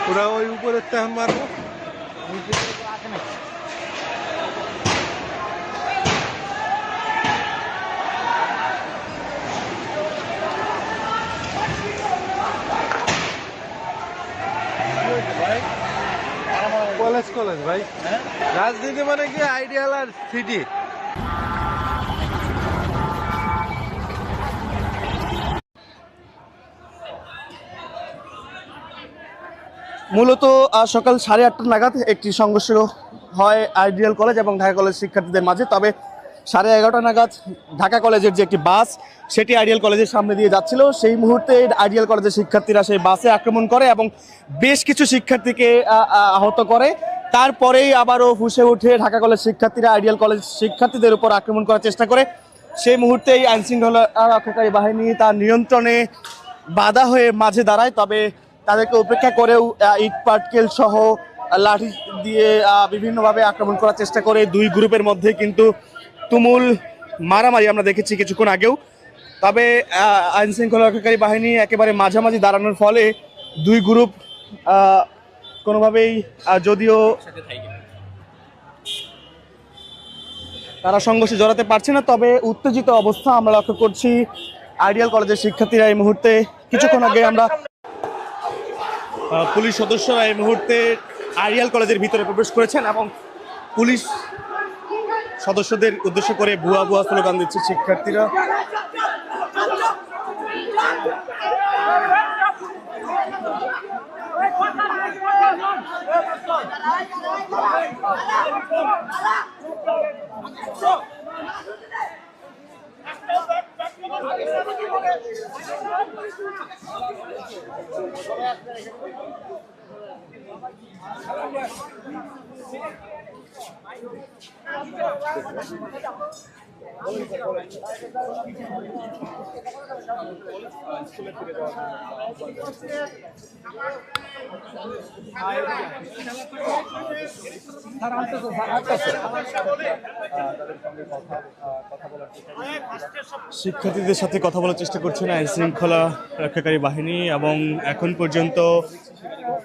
ওরা ওই উপরের তেহান মারবো। কলেজ কলেজ ভাই, রাজনীতি মানে কি আইডিয়াল আর সিটি। মূলত সকাল 8:30 নাগাদ একটি সংঘর্ষ হয় আইডিয়াল কলেজ এবং ঢাকা কলেজ শিক্ষার্থীদের মাঝে। তবে 11:30 নাগাদ ঢাকা কলেজের যে একটি বাস সেটি আইডিয়াল কলেজের সামনে দিয়ে যাচ্ছিল, সেই মুহূর্তে আইডিয়াল কলেজের শিক্ষার্থীরা সেই বাসে আক্রমণ করে এবং বেশ কিছু শিক্ষার্থীকে আহত করে। তারপরেই আবারও ফুঁসে উঠে ঢাকা কলেজ শিক্ষার্থীরা আইডিয়াল কলেজ শিক্ষার্থীদের উপর আক্রমণ করার চেষ্টা করে। সেই মুহূর্তেই আইনশৃঙ্খলা রক্ষাকারী বাহিনী তার নিয়ন্ত্রণে বাধা হয়ে মাঝে দাঁড়ায়। তবে তাদেরকে উপেক্ষা করেও ইট পাটকেল সহ লাঠি দিয়ে বিভিন্নভাবে আক্রমণ করার চেষ্টা করে। দুই গ্রুপের মধ্যে কিন্তু তুমুল মারামারি আমরা দেখেছি কিছুক্ষণ আগেও। তবে আইনশৃঙ্খলা রক্ষাকারী বাহিনী একেবারে মাঝামাঝি দাঁড়ানোর ফলে দুই গ্রুপ কোনোভাবেই যদিও তারা সংঘর্ষে জড়াতে পারছে না, তবে উত্তেজিত অবস্থা আমরা লক্ষ্য করছি আইডিয়াল কলেজের শিক্ষার্থীরা এই মুহূর্তে। কিছুক্ষণ আগে আমরা পুলিশ সদস্যরা এই মুহূর্তে আইডিয়াল কলেজের ভিতরে প্রবেশ করেছেন এবং পুলিশ সদস্যদের উদ্দেশ্য করে ভুয়া ভুয়া স্লোগান দিচ্ছে শিক্ষার্থীরা। শিক্ষার্থীদের সাথে কথা বলার চেষ্টা করছেন আইন শৃঙ্খলা রক্ষাকারী বাহিনী এবং এখন পর্যন্ত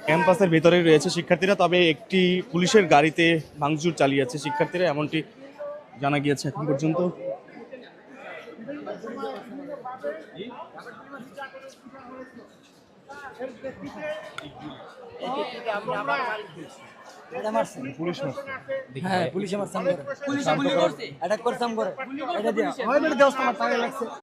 ক্যাম্পাসের ভেতরে রয়েছে শিক্ষার্থীরা। তবে একটি পুলিশের গাড়িতে ভাঙচুর চালিয়েছে শিক্ষার্থীরা, এমনটি জানা গিয়েছে এখন পর্যন্ত। পুলিশ মারছে, পুলিশ